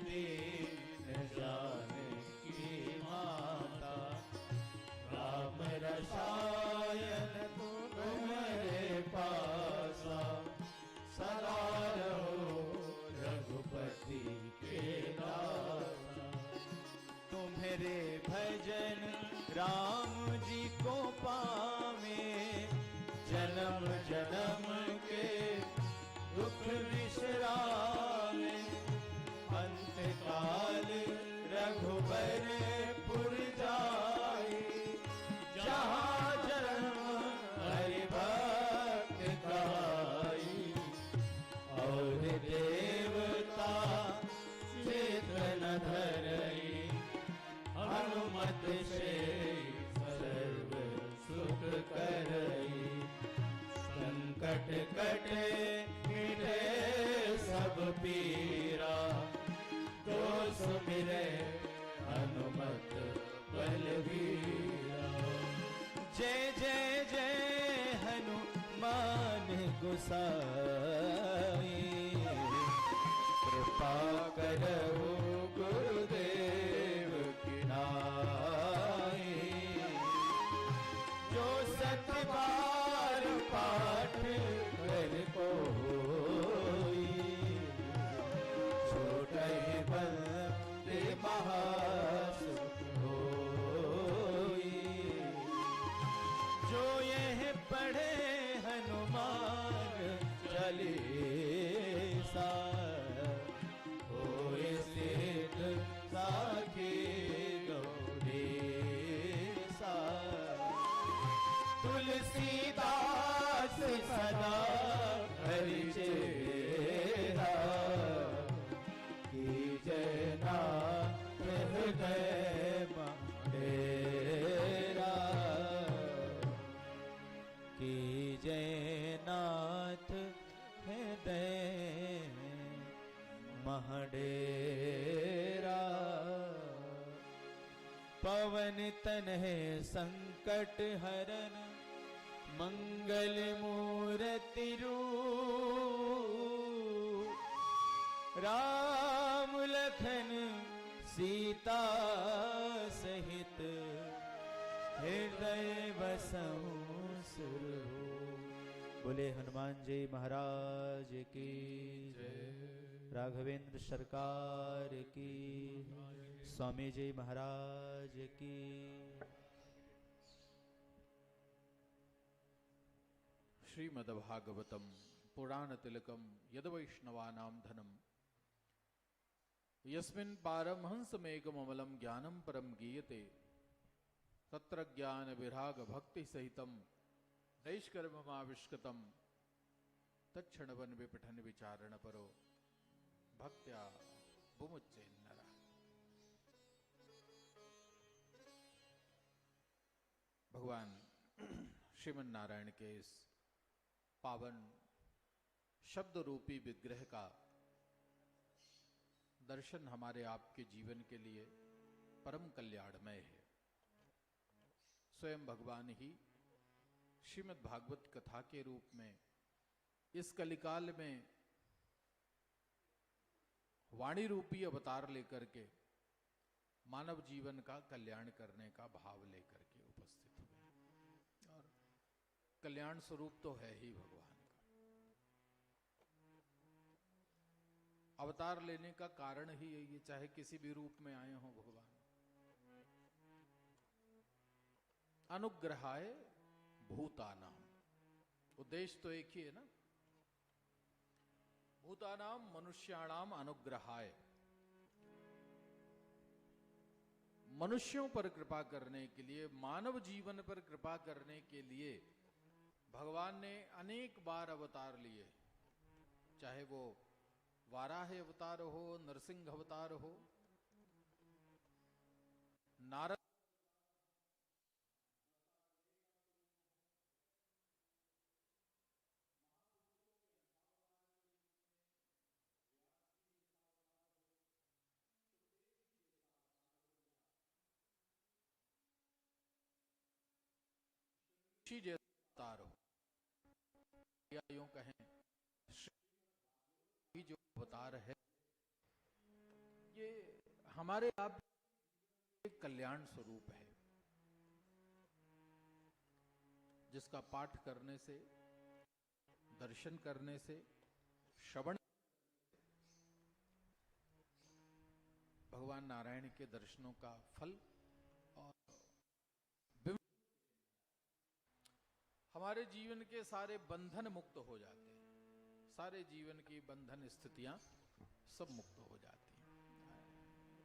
दीन जानकी माता, राम रसायन तुम्हारे पासा, सदा रहो रघुपति के दासा। तुम्हारे भजन राम जी को पावे, जन्म जन्म के दुख विश्रामे, अंत काल रघुबरपुर जाए, जहाँ जन्म हरि भक्त कहाई, और देवता चित्र न धरई, हनुमत से सर्व सुख करई, संकट कटे मिटे सब पीरा, जो सुमिरे हनुमत बलवीरा। जय जय जय हनुमान गोसाई, कृपा करो गुरुदेव की नाई, जो सत बार पाठ कर कोई, छोटे बंदे महासुख होई, जो यह पढ़े हनुमान चालीसा, होए सिद्ध साखी गौरीसा। तुलसीदास सदा हरि चेरा, की जय नाथ हृदय डेरा, की जय नाथ हृदय महडेरा। पवन तनय संकट हरन, मंगल मूर्ति रूप, राम लखन सीता सहित, हृदय बसहु सुरभूप। बोले हनुमान जी महाराज की जय, राघवेंद्र सरकार की, स्वामी जी महाराज की। श्रीमद्भागवतम पुराण तिलकम यद वैष्णवानां धनम, यस्मिन् पारमहंसमेकममलं ज्ञानं परम गीयते, तत्र ज्ञान विराग भक्ति सहितम नैष्कर्ममाविष्कृतम, तत्क्षणवन विपठन विचारण परो भक्त्या बुमुच्चेन्नरा। भगवान श्रीमन नारायण के इस पावन शब्द रूपी विग्रह का दर्शन हमारे आपके जीवन के लिए परम कल्याणमय है। स्वयं भगवान ही श्रीमद् भागवत कथा के रूप में इस कलिकाल में वाणी रूपी अवतार लेकर के मानव जीवन का कल्याण करने का भाव लेकर के उपस्थित हुए, और कल्याण स्वरूप तो है ही भगवान का। अवतार लेने का कारण ही यही है, चाहे किसी भी रूप में आए हों भगवान। अनुग्रहाय भूतानाम, उद्देश्य तो एक ही है ना, भूतानाम मनुष्याणाम अनुग्रहाय, मनुष्यों पर कृपा करने के लिए, मानव जीवन पर कृपा करने के लिए भगवान ने अनेक बार अवतार लिए, चाहे वो वाराह अवतार हो, नरसिंह अवतार हो, नारद जैसा अवतार हो, या यूं कहें श्री जो अवतार है ये हमारे आप एक कल्याण स्वरूप है, जिसका पाठ करने से, दर्शन करने से, श्रवण, भगवान नारायण के दर्शनों का फल और हमारे जीवन के सारे बंधन मुक्त हो जाते हैं, सारे जीवन की बंधन स्थितियां सब मुक्त हो जाती हैं।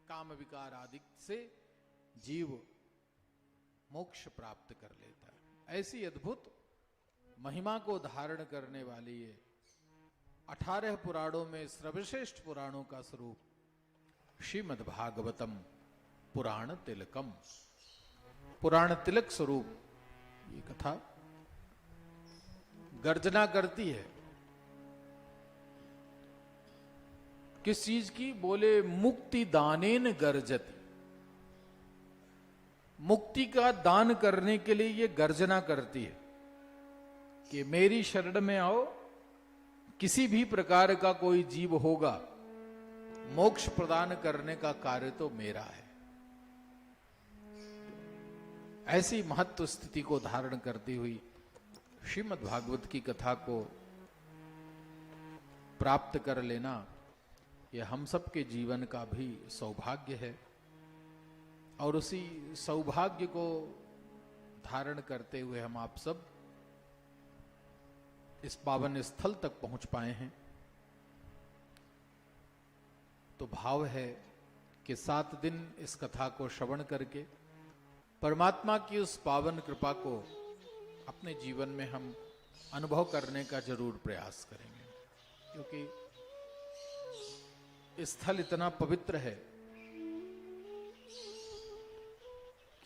काम विकार आदि से जीव मोक्ष प्राप्त कर लेता है। ऐसी अद्भुत महिमा को धारण करने वाली ये 18 पुराणों में सर्वश्रेष्ठ पुराणों का स्वरूप श्रीमद् भागवतम पुराण तिलकम, पुराण तिलक स्वरूप ये कथा गर्जना करती है। किस चीज की? बोले मुक्ति दानेन गर्जति, मुक्ति का दान करने के लिए ये गर्जना करती है कि मेरी शरण में आओ, किसी भी प्रकार का कोई जीव होगा, मोक्ष प्रदान करने का कार्य तो मेरा है। ऐसी महत्व स्थिति को धारण करती हुई श्रीमद् भागवत की कथा को प्राप्त कर लेना यह हम सब के जीवन का भी सौभाग्य है। और उसी सौभाग्य को धारण करते हुए हम आप सब इस पावन स्थल तक पहुंच पाए हैं। तो भाव है कि 7 दिन इस कथा को श्रवण करके परमात्मा की उस पावन कृपा को अपने जीवन में हम अनुभव करने का जरूर प्रयास करेंगे, क्योंकि स्थल इतना पवित्र है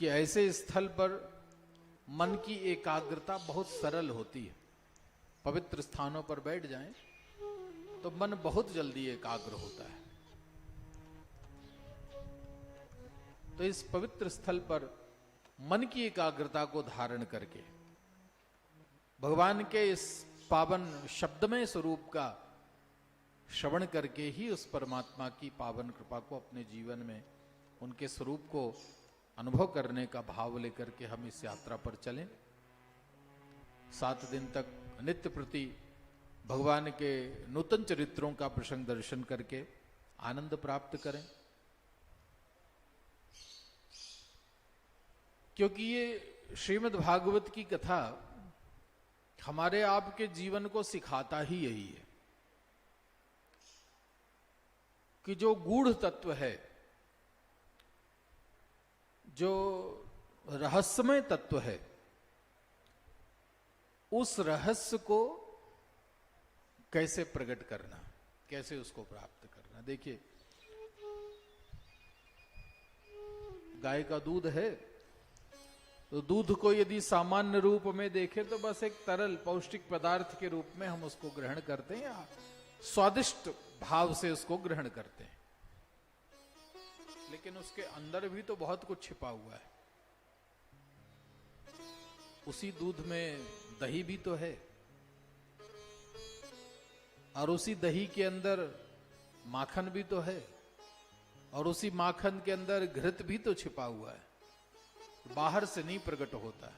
कि ऐसे स्थल पर मन की एकाग्रता बहुत सरल होती है। पवित्र स्थानों पर बैठ जाएं तो मन बहुत जल्दी एकाग्र होता है। तो इस पवित्र स्थल पर मन की एकाग्रता को धारण करके भगवान के इस पावन शब्दमय स्वरूप का श्रवण करके ही उस परमात्मा की पावन कृपा को अपने जीवन में, उनके स्वरूप को अनुभव करने का भाव लेकर के हम इस यात्रा पर चलें। 7 दिन तक नित्य प्रति भगवान के नूतन चरित्रों का प्रसंग दर्शन करके आनंद प्राप्त करें, क्योंकि ये श्रीमद् भागवत की कथा हमारे आपके जीवन को सिखाता ही यही है कि जो गूढ़ तत्व है, जो रहस्यमय तत्व है, उस रहस्य को कैसे प्रकट करना, कैसे उसको प्राप्त करना। देखिए, गाय का दूध है तो दूध को यदि सामान्य रूप में देखें तो बस एक तरल पौष्टिक पदार्थ के रूप में हम उसको ग्रहण करते हैं या स्वादिष्ट भाव से उसको ग्रहण करते हैं, लेकिन उसके अंदर भी तो बहुत कुछ छिपा हुआ है। उसी दूध में दही भी तो है, और उसी दही के अंदर माखन भी तो है, और उसी माखन के अंदर घृत भी तो छिपा हुआ है। बाहर से नहीं प्रकट होता है,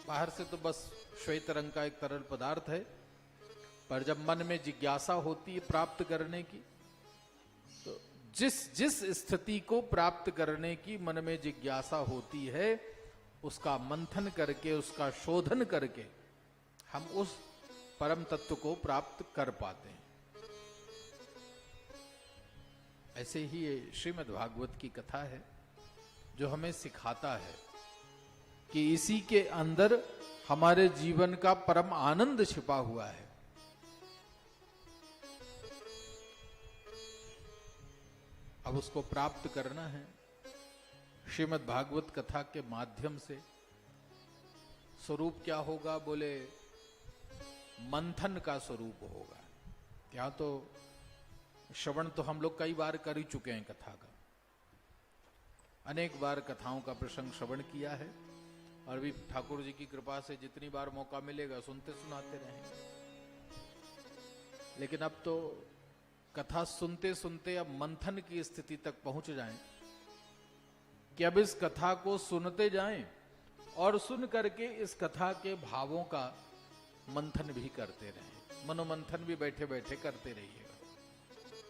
बाहर से तो बस श्वेत रंग का एक तरल पदार्थ है, पर जब मन में जिज्ञासा होती है प्राप्त करने की, तो जिस स्थिति को प्राप्त करने की मन में जिज्ञासा होती है, उसका मंथन करके, उसका शोधन करके हम उस परम तत्व को प्राप्त कर पाते हैं। ऐसे ही ये श्रीमद् भागवत की कथा है जो हमें सिखाता है कि इसी के अंदर हमारे जीवन का परम आनंद छिपा हुआ है। अब उसको प्राप्त करना है श्रीमद् भागवत कथा के माध्यम से। स्वरूप क्या होगा? बोले मंथन का स्वरूप होगा। यहाँ तो श्रवण तो हम लोग कई बार कर ही चुके हैं कथा का, अनेक बार कथाओं का प्रसंग श्रवण किया है, और भी ठाकुर जी की कृपा से जितनी बार मौका मिलेगा सुनते सुनाते रहेंगे। लेकिन अब तो कथा सुनते सुनते अब मंथन की स्थिति तक पहुंच जाएं कि अब इस कथा को सुनते जाएं और सुन करके इस कथा के भावों का मंथन भी करते रहें। मनोमंथन भी बैठे बैठे करते रहिएगा,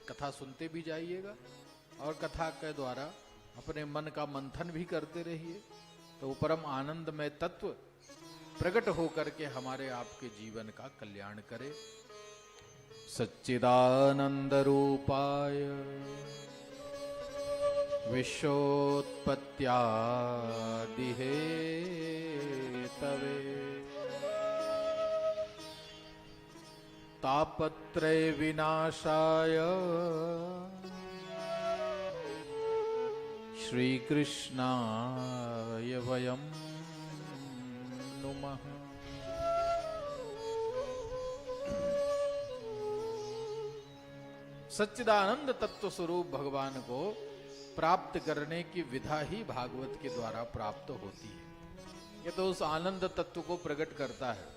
कथा सुनते भी जाइएगा और कथा के द्वारा अपने मन का मंथन भी करते रहिए, तो वो परम आनंदमय तत्व प्रकट होकर के हमारे आपके जीवन का कल्याण करे। सच्चिदानंद रूपाय विश्वोत्पत्त्यादिहेतवे तापत्रय विनाशाय श्री कृष्णाय वयं नुमः। सच्चिदानंद तत्व स्वरूप भगवान को प्राप्त करने की विधा ही भागवत के द्वारा प्राप्त होती है। ये तो उस आनंद तत्व को प्रकट करता है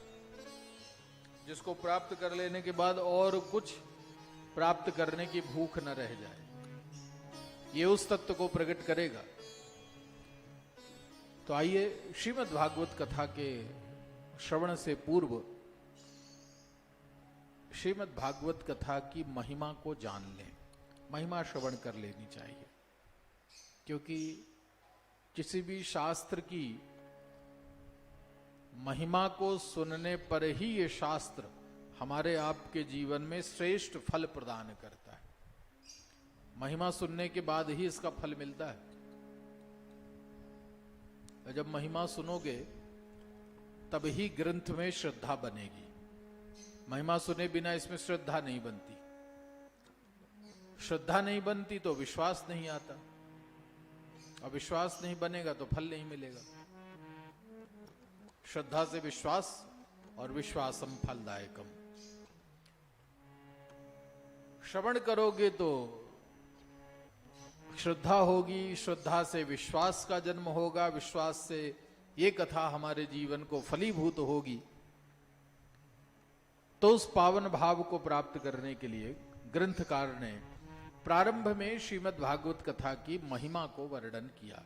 जिसको प्राप्त कर लेने के बाद और कुछ प्राप्त करने की भूख न रह जाए, ये उस तत्व को प्रकट करेगा। तो आइए श्रीमद् भागवत कथा के श्रवण से पूर्व श्रीमद् भागवत कथा की महिमा को जान लें, महिमा श्रवण कर लेनी चाहिए, क्योंकि किसी भी शास्त्र की महिमा को सुनने पर ही ये शास्त्र हमारे आपके जीवन में श्रेष्ठ फल प्रदान करता है। महिमा सुनने के बाद ही इसका फल मिलता है। जब महिमा सुनोगे तब ही ग्रंथ में श्रद्धा बनेगी, महिमा सुने बिना इसमें श्रद्धा नहीं बनती। श्रद्धा नहीं बनती तो विश्वास नहीं आता, और विश्वास नहीं बनेगा तो फल नहीं मिलेगा। श्रद्धा से विश्वास, और विश्वासम फलदायकम। श्रवण करोगे तो श्रद्धा होगी, श्रद्धा से विश्वास का जन्म होगा, विश्वास से ये कथा हमारे जीवन को फलीभूत होगी। तो उस पावन भाव को प्राप्त करने के लिए ग्रंथकार ने प्रारंभ में श्रीमद् भागवत कथा की महिमा को वर्णन किया।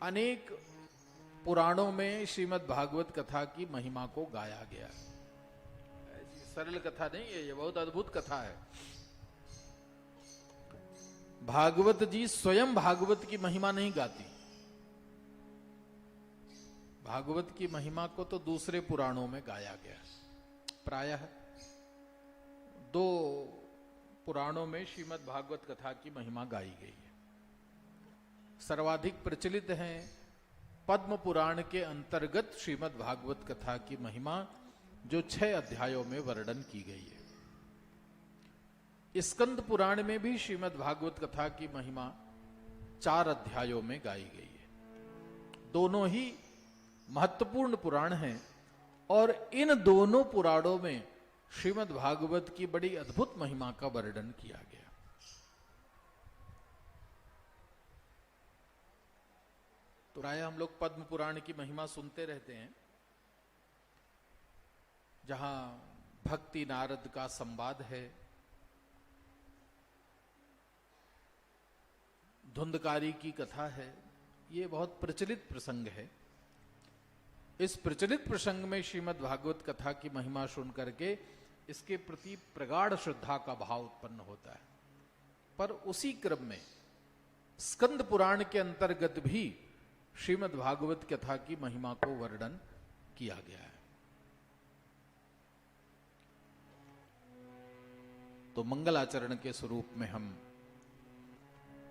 अनेक पुराणों में श्रीमद् भागवत कथा की महिमा को गाया गया। ऐसी सरल कथा नहीं है, ये बहुत अद्भुत कथा है। भागवत जी स्वयं भागवत की महिमा नहीं गाती, भागवत की महिमा को तो दूसरे पुराणों में गाया गया। प्रायः 2 पुराणों में श्रीमद् भागवत कथा की महिमा गाई गई है। सर्वाधिक प्रचलित हैं पद्म पुराण के अंतर्गत श्रीमद् भागवत कथा की महिमा, जो 6 अध्यायों में वर्णन की गई है। स्कंद पुराण में भी श्रीमद् भागवत कथा की महिमा 4 अध्यायों में गाई गई है। दोनों ही महत्वपूर्ण पुराण हैं, और इन दोनों पुराणों में श्रीमद् भागवत की बड़ी अद्भुत महिमा का वर्णन किया गया। तो प्राय हम लोग पद्म पुराण की महिमा सुनते रहते हैं, जहां भक्ति नारद का संवाद है, धुंधकारी की कथा है। ये बहुत प्रचलित प्रसंग है। इस प्रचलित प्रसंग में श्रीमद् भागवत कथा की महिमा सुन करके इसके प्रति प्रगाढ़ श्रद्धा का भाव उत्पन्न होता है। पर उसी क्रम में स्कंद पुराण के अंतर्गत भी श्रीमद् भागवत कथा की महिमा को वर्णन किया गया है। तो मंगलाचरण के स्वरूप में हम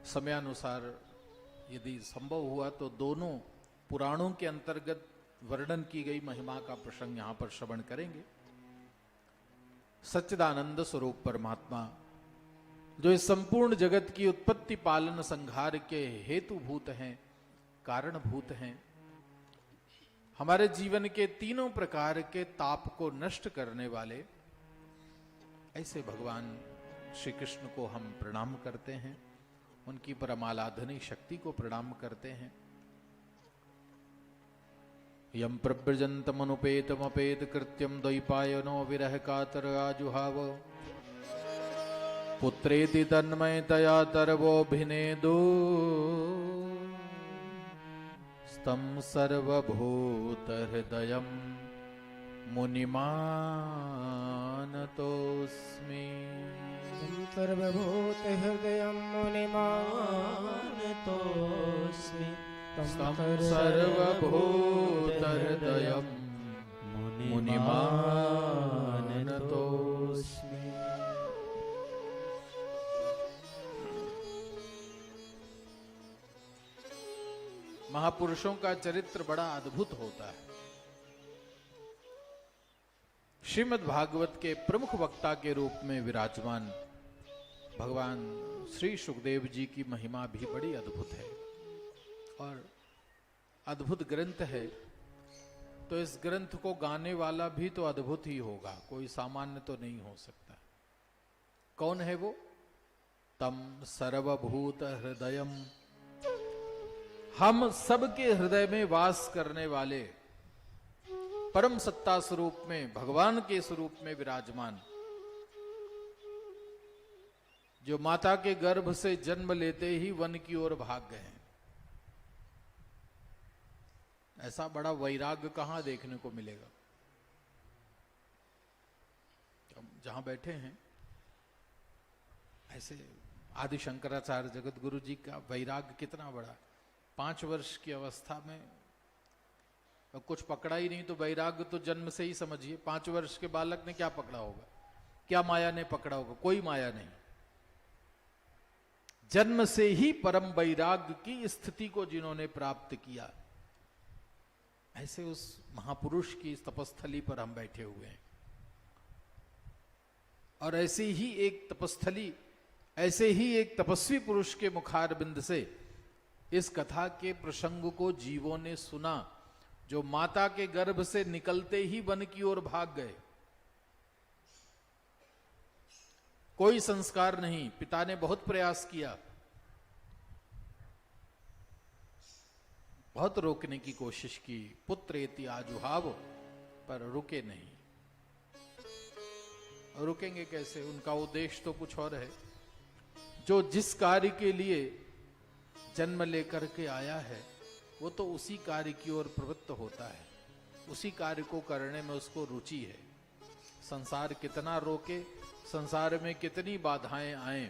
समयानुसार यदि संभव हुआ तो दोनों पुराणों के अंतर्गत वर्णन की गई महिमा का प्रसंग यहां पर श्रवण करेंगे। सच्चिदानंद स्वरूप परमात्मा, जो इस संपूर्ण जगत की उत्पत्ति पालन संहार के हेतुभूत हैं, कारणभूत हैं, हमारे जीवन के तीनों प्रकार के ताप को नष्ट करने वाले, ऐसे भगवान श्री कृष्ण को हम प्रणाम करते हैं, उनकी परमाराधनी शक्ति को प्रणाम करते हैं। यम प्रव्रजन्तमनुपेतमपेत कृत्यम द्वैपायनो विरह कातर आजुहाव पुत्रेति तन्मयतया तर्वोऽभिनेदो स्तं सर्वभूतहृदयं मुनिमानतोऽस्मि। सर्वभूतहृदयं मुनिमानतोऽस्मि। तं सर्वभूतहृदयं मुनिमानतोऽस्मि। महापुरुषों का चरित्र बड़ा अद्भुत होता है। श्रीमद् भागवत के प्रमुख वक्ता के रूप में विराजमान भगवान श्री सुखदेव जी की महिमा भी बड़ी अद्भुत है और अद्भुत ग्रंथ है। तो इस ग्रंथ को गाने वाला भी तो अद्भुत ही होगा, कोई सामान्य तो नहीं हो सकता। कौन है वो? तम सर्वभूत हृदयम, हम सबके हृदय में वास करने वाले परम सत्ता स्वरूप में, भगवान के स्वरूप में विराजमान, जो माता के गर्भ से जन्म लेते ही वन की ओर भाग गए हैं। ऐसा बड़ा वैराग्य कहां देखने को मिलेगा। जहां बैठे हैं ऐसे आदि शंकराचार्य जगत गुरु जी का वैराग्य कितना बड़ा। 5 वर्ष की अवस्था में कुछ पकड़ा ही नहीं तो वैराग्य तो जन्म से ही समझिए। 5 वर्ष के बालक ने क्या पकड़ा होगा, क्या माया ने पकड़ा होगा? कोई माया नहीं। जन्म से ही परम वैराग्य की स्थिति को जिन्होंने प्राप्त किया, ऐसे उस महापुरुष की तपस्थली पर हम बैठे हुए हैं। और ऐसे ही एक तपस्थली, ऐसे ही एक तपस्वी पुरुष के मुखारबिंद से इस कथा के प्रसंग को जीवों ने सुना, जो माता के गर्भ से निकलते ही वन की ओर भाग गए। कोई संस्कार नहीं, पिता ने बहुत प्रयास किया, बहुत रोकने की कोशिश की, पुत्रेति आजुहाव, पर रुके नहीं। रुकेंगे कैसे? उनका उद्देश्य तो कुछ और है। जो जिस कार्य के लिए जन्म लेकर के आया है वो तो उसी कार्य की ओर प्रवृत्त होता है, उसी कार्य को करने में उसको रुचि है। संसार कितना रोके, संसार में कितनी बाधाएं आए,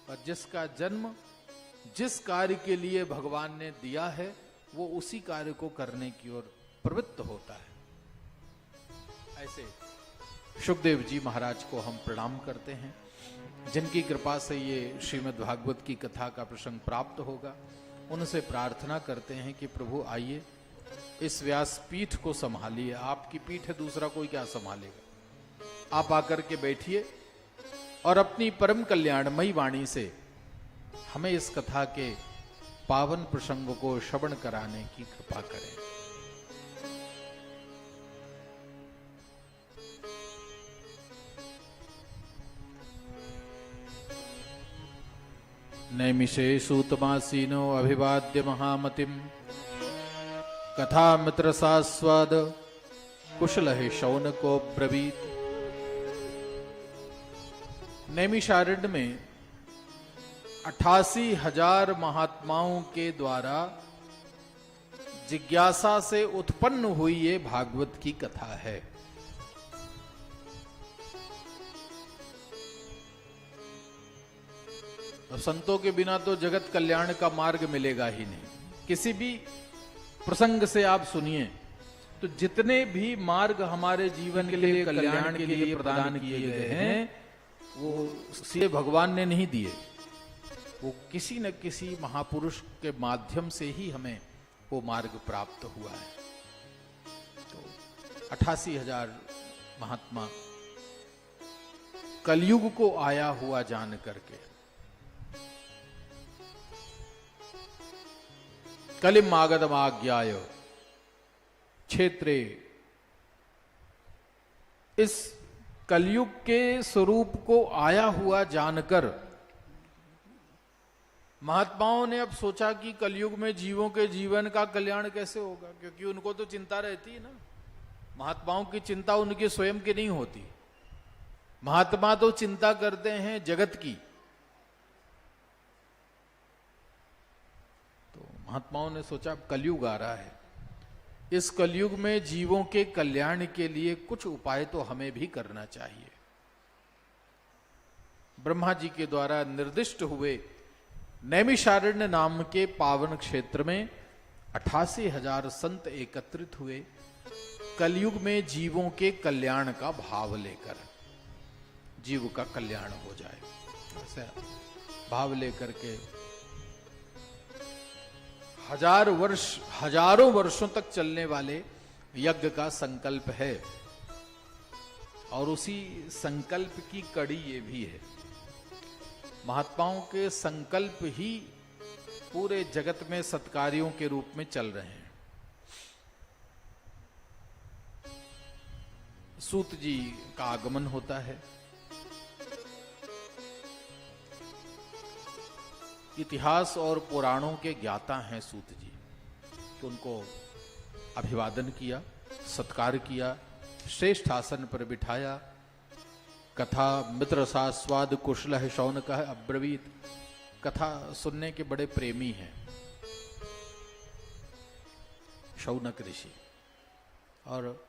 पर जिसका जन्म जिस कार्य के लिए भगवान ने दिया है वो उसी कार्य को करने की ओर प्रवृत्त होता है। ऐसे सुखदेव जी महाराज को हम प्रणाम करते हैं, जिनकी कृपा से ये श्रीमद् भागवत की कथा का प्रसंग प्राप्त होगा। उनसे प्रार्थना करते हैं कि प्रभु आइए, इस व्यास पीठ को संभालिए। आपकी पीठ है, दूसरा कोई क्या संभालेगा। आप आकर के बैठिए और अपनी परम कल्याणमयी वाणी से हमें इस कथा के पावन प्रसंग को श्रवण कराने की कृपा करें। नैमिषे सूतमासीनो अभिवाद्य महामतिम, कथा मित्र सास्वाद कुशल है शौनको ब्रवीत। नैमिषारण्य में 88,000 महात्माओं के द्वारा जिज्ञासा से उत्पन्न हुई ये भागवत की कथा है। अब संतों के बिना तो जगत कल्याण का मार्ग मिलेगा ही नहीं। किसी भी प्रसंग से आप सुनिए तो जितने भी मार्ग हमारे जीवन के लिए, कल्याण के लिए प्रदान किए गए हैं, वो सीधे भगवान ने नहीं दिए, वो किसी न किसी महापुरुष के माध्यम से ही हमें वो मार्ग प्राप्त हुआ है। तो 88,000 महात्मा कलयुग को आया हुआ जान करके कलिमागतमाज्ञाय क्षेत्रे, इस कलयुग के स्वरूप को आया हुआ जानकर महात्माओं ने अब सोचा कि कलयुग में जीवों के जीवन का कल्याण कैसे होगा, क्योंकि उनको तो चिंता रहती है ना। महात्माओं की चिंता उनके स्वयं की नहीं होती, महात्मा तो चिंता करते हैं जगत की, तो महात्माओं ने सोचा कलयुग आ रहा है, इस कलयुग में जीवों के कल्याण के लिए कुछ उपाय तो हमें भी करना चाहिए। ब्रह्मा जी के द्वारा निर्दिष्ट हुए नैमिषारण्य नाम के पावन क्षेत्र में 88,000 संत एकत्रित हुए, कलयुग में जीवों के कल्याण का भाव लेकर, जीव का कल्याण हो जाए ऐसे भाव लेकर के हजारों वर्षों तक चलने वाले यज्ञ का संकल्प है। और उसी संकल्प की कड़ी ये भी है, महात्माओं के संकल्प ही पूरे जगत में सत्कार्यों के रूप में चल रहे हैं। सूत जी का आगमन होता है, इतिहास और पुराणों के ज्ञाता हैं सूत जी, तो उनको अभिवादन किया, सत्कार किया, श्रेष्ठ आसन पर बिठाया। कथा मित्र सास्वाद कुशल है शौनक है अब्रवीत, कथा सुनने के बड़े प्रेमी हैं शौनक ऋषि, और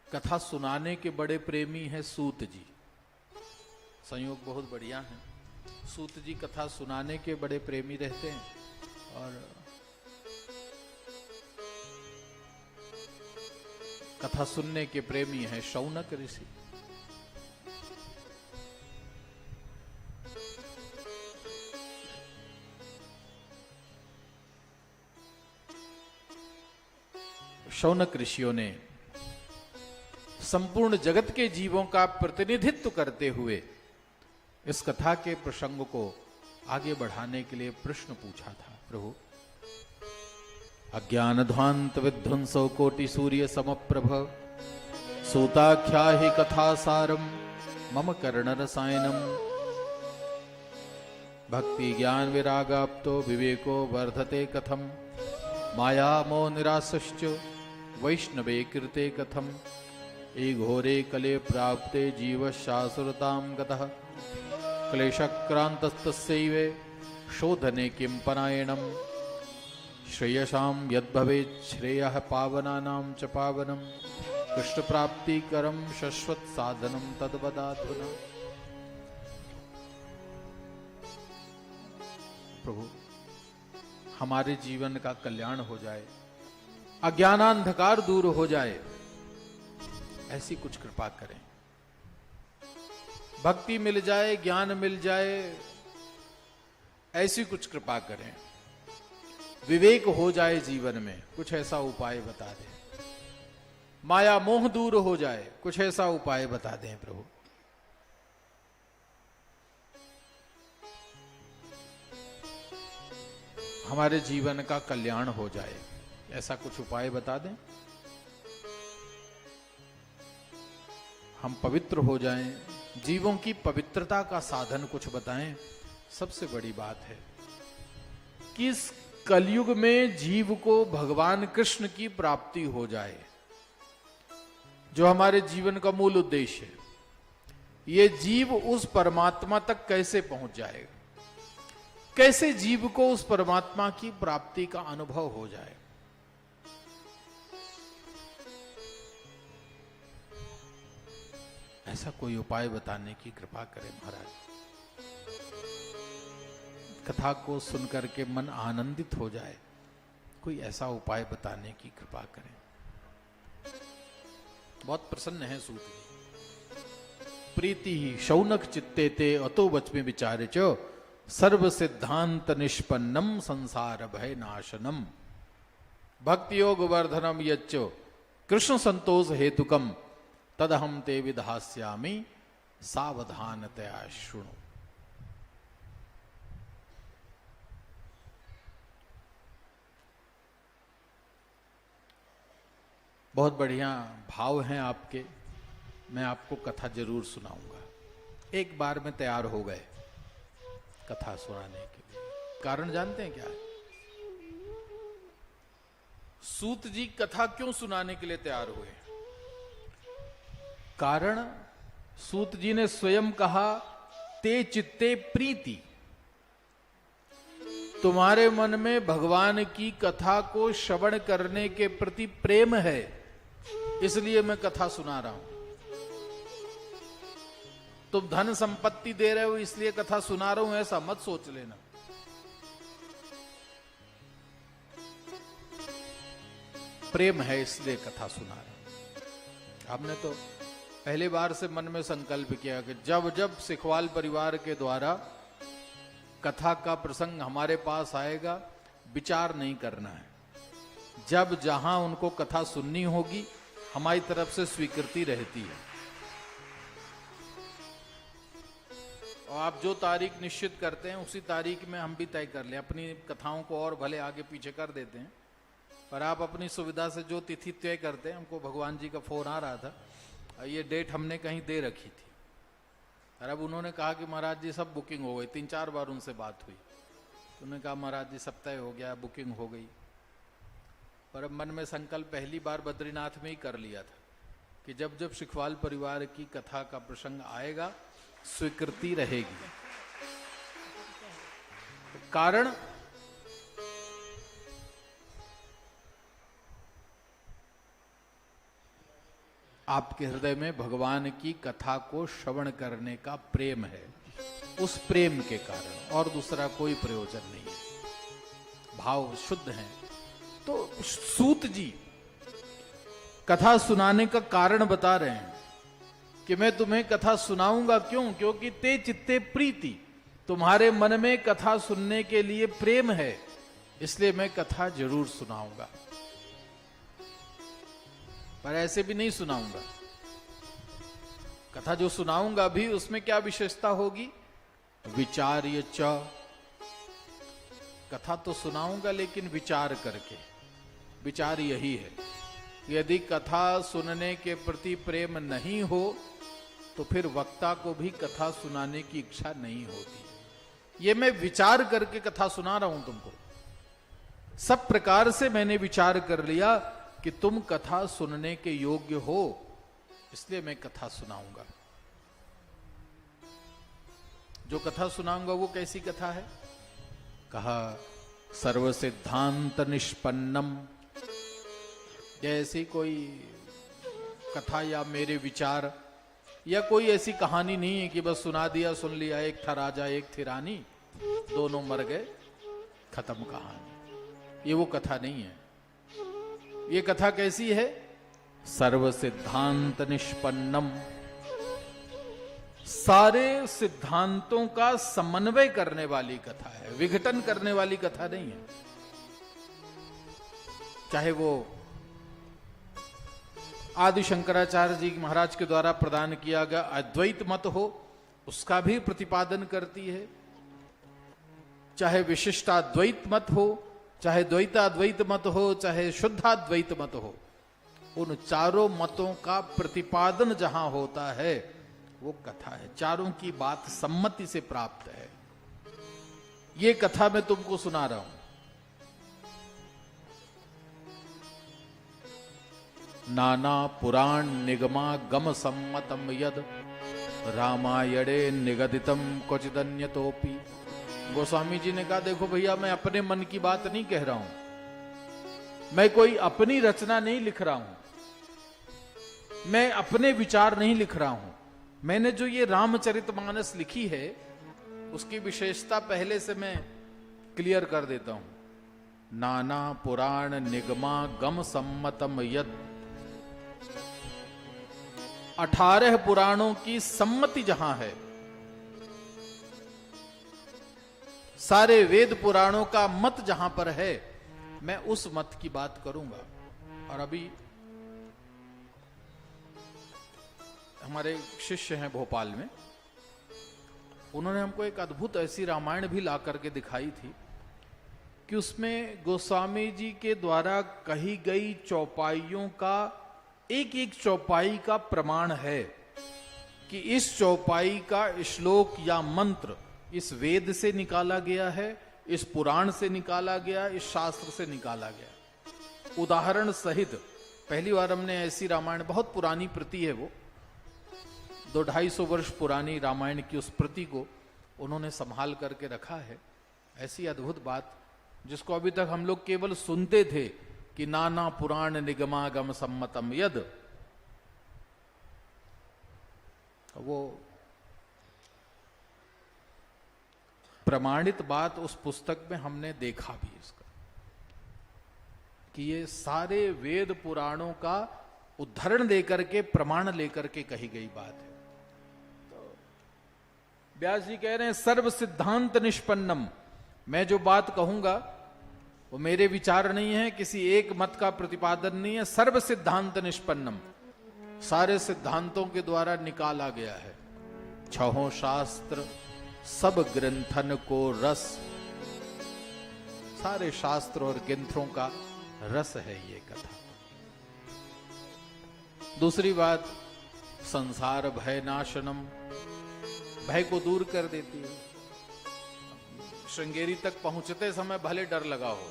कथा सुनाने के बड़े प्रेमी हैं सूत जी। संयोग बहुत बढ़िया है, सूत जी कथा सुनाने के बड़े प्रेमी रहते हैं और कथा सुनने के प्रेमी हैं शौनक ऋषि। शौनक ऋषियों ने संपूर्ण जगत के जीवों का प्रतिनिधित्व करते हुए इस कथा के प्रसंग को आगे बढ़ाने के लिए प्रश्न पूछा था। प्रभु, अज्ञान ध्वांत विध्वंसो कोटि सूर्य समप्रभ, सूताख्या ही कथा सारम मम कर्ण रसायनम, भक्ति ज्ञान विरागाप्तो विवेको वर्धते कथम, माया मोह निरासश्च वैष्णवे कृते कथम, ए घोरे कले प्राप्ते जीव शासुरताम गतः, क्लेशक्रांतस्तस्यैवे शोधने किं परायणम्, श्रेयसां यद्भवेत् श्रेयः पावनानां च पावनम्, कृष्ण प्राप्तिकरं शश्वत साधनं तद्वदाधुना। प्रभु, हमारे जीवन का कल्याण हो जाए, अज्ञानांधकार दूर हो जाए, ऐसी कुछ कृपा करें। भक्ति मिल जाए, ज्ञान मिल जाए, ऐसी कुछ कृपा करें। विवेक हो जाए जीवन में, कुछ ऐसा उपाय बता दें। माया मोह दूर हो जाए, कुछ ऐसा उपाय बता दें प्रभु। हमारे जीवन का कल्याण हो जाए, ऐसा कुछ उपाय बता दें। हम पवित्र हो जाएं, जीवों की पवित्रता का साधन कुछ बताएं। सबसे बड़ी बात है कि इस कलयुग में जीव को भगवान कृष्ण की प्राप्ति हो जाए, जो हमारे जीवन का मूल उद्देश्य है। ये जीव उस परमात्मा तक कैसे पहुंच जाएगा, कैसे जीव को उस परमात्मा की प्राप्ति का अनुभव हो जाए। ऐसा कोई उपाय बताने की कृपा करें महाराज। कथा को सुनकर के मन आनंदित हो जाए, कोई ऐसा उपाय बताने की कृपा करें। बहुत प्रसन्न है सूत जी। प्रीति ही शौनक चित्ते ते अतो वचमे विचारे च, सर्व सिद्धांत निष्पन्नम संसार भय नाशनम, भक्ति योग वर्धनम यच्च कृष्ण संतोष हेतुकम, तदहम ते विधास्यामि सावधानतया शृणु। बहुत बढ़िया भाव हैं आपके, मैं आपको कथा जरूर सुनाऊंगा। एक बार में तैयार हो गए कथा सुनाने के लिए। कारण जानते हैं क्या है? सूत जी कथा क्यों सुनाने के लिए तैयार हुए? कारण सूत जी ने स्वयं कहा, ते चित्ते प्रीति, तुम्हारे मन में भगवान की कथा को श्रवण करने के प्रति प्रेम है, इसलिए मैं कथा सुना रहा हूं। तुम धन संपत्ति दे रहे हो इसलिए कथा सुना रहा हूं, ऐसा मत सोच लेना। प्रेम है इसलिए कथा सुना रहा हूं। हमने तो पहली बार से मन में संकल्प किया कि जब जब सिखवाल परिवार के द्वारा कथा का प्रसंग हमारे पास आएगा, विचार नहीं करना है। जब जहां उनको कथा सुननी होगी, हमारी तरफ से स्वीकृति रहती है। और आप जो तारीख निश्चित करते हैं उसी तारीख में हम भी तय कर लें। अपनी कथाओं को और भले आगे पीछे कर देते हैं, पर आप अपनी सुविधा से जो तिथि तय करते हैं। हमको भगवान जी का फोन आ रहा था, ये डेट हमने कहीं दे रखी थी, और अब उन्होंने कहा कि महाराज जी सब बुकिंग हो गई। 3-4 बार उनसे बात हुई, तो उन्होंने कहा महाराज जी सब तय हो गया, बुकिंग हो गई। पर अब मन में संकल्प पहली बार बद्रीनाथ में ही कर लिया था कि जब जब सिखवाल परिवार की कथा का प्रसंग आएगा, स्वीकृति रहेगी। कारण आपके हृदय में भगवान की कथा को श्रवण करने का प्रेम है, उस प्रेम के कारण, और दूसरा कोई प्रयोजन नहीं है। भाव शुद्ध हैं। तो सूत जी कथा सुनाने का कारण बता रहे हैं कि मैं तुम्हें कथा सुनाऊंगा। क्यों? क्योंकि ते चित्ते प्रीति, तुम्हारे मन में कथा सुनने के लिए प्रेम है, इसलिए मैं कथा जरूर सुनाऊंगा। पर ऐसे भी नहीं सुनाऊंगा। कथा जो सुनाऊंगा भी, उसमें क्या विशेषता होगी? विचार्य च। कथा तो सुनाऊंगा लेकिन विचार करके। विचार यही है, यदि कथा सुनने के प्रति प्रेम नहीं हो तो फिर वक्ता को भी कथा सुनाने की इच्छा नहीं होती। ये मैं विचार करके कथा सुना रहा हूं तुमको। सब प्रकार से मैंने विचार कर लिया कि तुम कथा सुनने के योग्य हो, इसलिए मैं कथा सुनाऊंगा। जो कथा सुनाऊंगा वो कैसी कथा है? कहा सर्व सिद्धांत निष्पन्नम। जैसी कोई कथा या मेरे विचार या कोई ऐसी कहानी नहीं है कि बस सुना दिया, सुन लिया, एक था राजा एक थी रानी, दोनों मर गए, खत्म कहानी। ये वो कथा नहीं है। ये कथा कैसी है? सर्व सिद्धांत निष्पन्नम। सारे सिद्धांतों का समन्वय करने वाली कथा है, विघटन करने वाली कथा नहीं है। चाहे वो आदि शंकराचार्य जी महाराज के द्वारा प्रदान किया गया अद्वैत मत हो, उसका भी प्रतिपादन करती है। चाहे विशिष्टाद्वैत मत हो, चाहे द्वैताद्वैत मत हो, चाहे शुद्धाद्वैत मत हो, उन चारों मतों का प्रतिपादन जहां होता है वो कथा है। चारों की बात सम्मति से प्राप्त है। ये कथा मैं तुमको सुना रहा हूं। नाना पुराण निगमा गम सम्मतम यद रामायणे निगदितम क्वचिदन्यतोपि। गोस्वामी जी ने कहा, देखो भैया, मैं अपने मन की बात नहीं कह रहा हूं, मैं कोई अपनी रचना नहीं लिख रहा हूं, मैं अपने विचार नहीं लिख रहा हूं। मैंने जो ये रामचरितमानस लिखी है उसकी विशेषता पहले से मैं क्लियर कर देता हूं। नाना पुराण निगमा गम सम्मतम यद। 18 पुराणों की सम्मति जहां है, सारे वेद पुराणों का मत जहां पर है, मैं उस मत की बात करूंगा। और अभी हमारे शिष्य हैं भोपाल में, उन्होंने हमको एक अद्भुत ऐसी रामायण भी ला करके दिखाई थी कि उसमें गोस्वामी जी के द्वारा कही गई चौपाइयों का एक एक चौपाई का प्रमाण है कि इस चौपाई का श्लोक या मंत्र इस वेद से निकाला गया है, इस पुराण से निकाला गया, इस शास्त्र से निकाला गया, उदाहरण सहित। पहली बार हमने ऐसी रामायण, बहुत पुरानी प्रति है वो, 200-250 वर्ष पुरानी रामायण की उस प्रति को उन्होंने संभाल करके रखा है। ऐसी अद्भुत बात जिसको अभी तक हम लोग केवल सुनते थे कि नाना पुराण निगमागम सम्मतम यद, वो प्रमाणित बात उस पुस्तक में हमने देखा भी इसका, कि ये सारे वेद पुराणों का उद्धरण लेकर के, प्रमाण लेकर के कही गई बात है। तो व्यास जी कह रहे हैं सर्व सिद्धांत निष्पन्नम, मैं जो बात कहूंगा वो मेरे विचार नहीं है, किसी एक मत का प्रतिपादन नहीं है, सर्व सिद्धांत निष्पन्नम, सारे सिद्धांतों के द्वारा निकाला गया है। छहों शास्त्र सब ग्रंथन को रस, सारे शास्त्र और ग्रंथों का रस है ये कथा। दूसरी बात, संसार भय नाशनम, भय को दूर कर देती है। श्रृंगेरी तक पहुंचते समय भले डर लगा हो,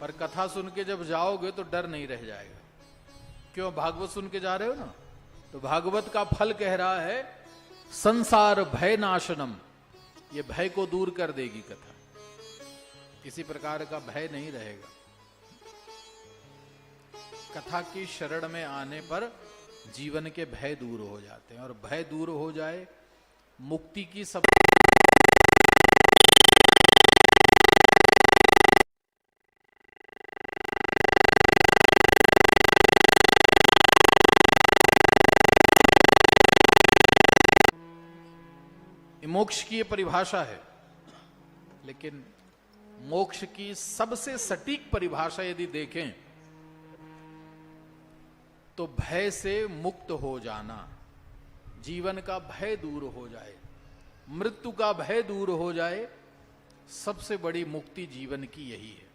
पर कथा सुन के जब जाओगे तो डर नहीं रह जाएगा। क्यों? भागवत सुन के जा रहे हो ना, तो भागवत का फल कह रहा है संसार भय नाशनम, ये भय को दूर कर देगी कथा, किसी प्रकार का भय नहीं रहेगा। कथा की शरण में आने पर जीवन के भय दूर हो जाते हैं, और भय दूर हो जाए मुक्ति की सब मोक्ष की ये परिभाषा है। लेकिन मोक्ष की सबसे सटीक परिभाषा यदि देखें तो भय से मुक्त हो जाना, जीवन का भय दूर हो जाए, मृत्यु का भय दूर हो जाए, सबसे बड़ी मुक्ति जीवन की यही है।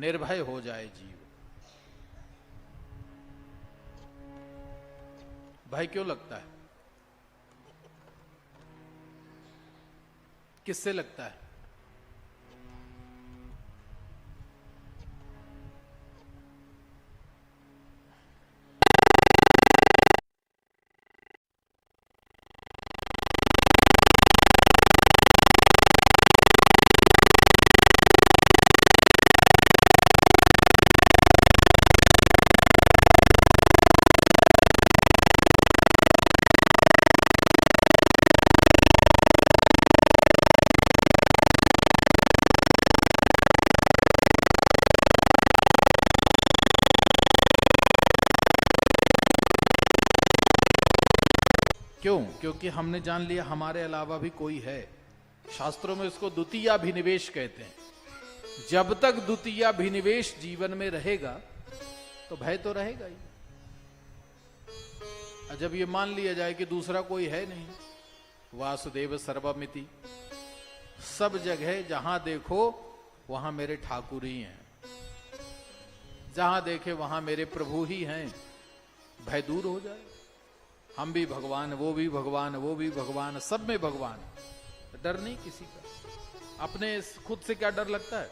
निर्भय हो जाए जीव। भय क्यों लगता है? किससे लगता है? क्यों? क्योंकि हमने जान लिया हमारे अलावा भी कोई है। शास्त्रों में इसको द्वितीयाभिनिवेश कहते हैं। जब तक द्वितीयाभिनिवेश जीवन में रहेगा तो भय तो रहेगा ही। जब ये मान लिया जाए कि दूसरा कोई है नहीं, वासुदेव सर्वमिति, सब जगह जहां देखो वहां मेरे ठाकुर ही हैं, जहां देखे वहां मेरे प्रभु ही हैं, भय दूर हो जाए। हम भी भगवान, वो भी भगवान, वो भी भगवान, सब में भगवान, डर नहीं किसी का। अपने खुद से क्या डर लगता है?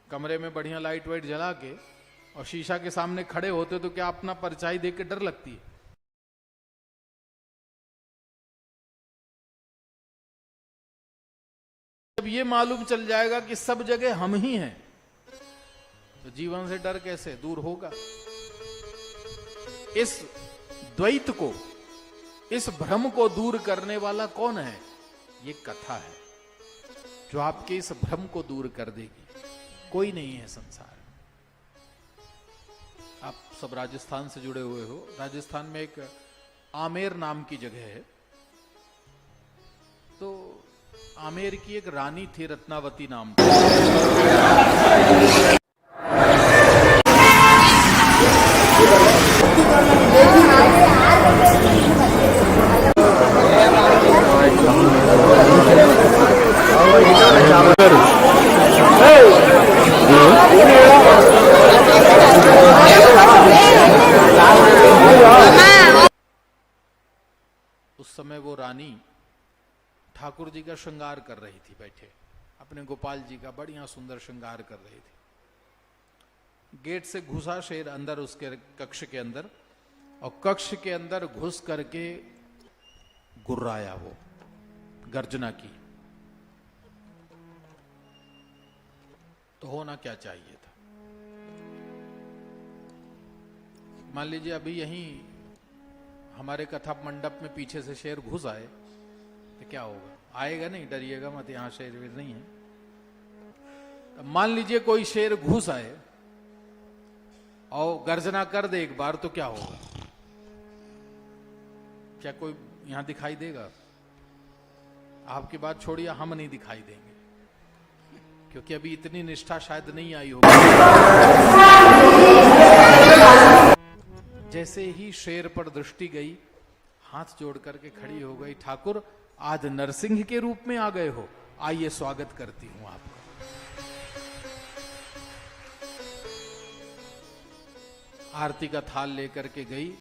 कमरे में बढ़िया लाइट वाइट जला के और शीशा के सामने खड़े होते तो क्या अपना परछाई देख के डर लगती है? जब ये मालूम चल जाएगा कि सब जगह हम ही हैं तो जीवन से डर कैसे दूर होगा? इस द्वैत को, इस भ्रम को दूर करने वाला कौन है? ये कथा है जो आपके इस भ्रम को दूर कर देगी। कोई नहीं है संसार। आप सब राजस्थान से जुड़े हुए हो। राजस्थान में एक आमेर नाम की जगह है। तो आमेर की एक रानी थी, रत्नावती नाम की। उस समय वो रानी ठाकुर जी का श्रृंगार कर रही थी, बैठे अपने गोपाल जी का बढ़िया सुंदर श्रृंगार कर रही थी। गेट से घुसा शेर अंदर उसके कक्ष के अंदर, और कक्ष के अंदर घुस करके गुर्राया, वो गर्जना की। तो होना क्या चाहिए था? मान लीजिए अभी यहीं हमारे कथा मंडप में पीछे से शेर घुस आए तो क्या होगा? आएगा नहीं, डरिएगा मत, यहां शेर वीर नहीं है। तो मान लीजिए कोई शेर घुस आए और गर्जना कर दे एक बार, तो क्या होगा? क्या कोई यहां दिखाई देगा? आपकी बात छोड़िए, हम नहीं दिखाई देंगे, क्योंकि अभी इतनी निष्ठा शायद नहीं आई होगी। जैसे ही शेर पर दृष्टि गई, हाथ जोड़ करके खड़ी हो गई, ठाकुर आज नरसिंह के रूप में आ गए हो, आइए स्वागत करती हूं आपका। आरती का थाल लेकर के गई,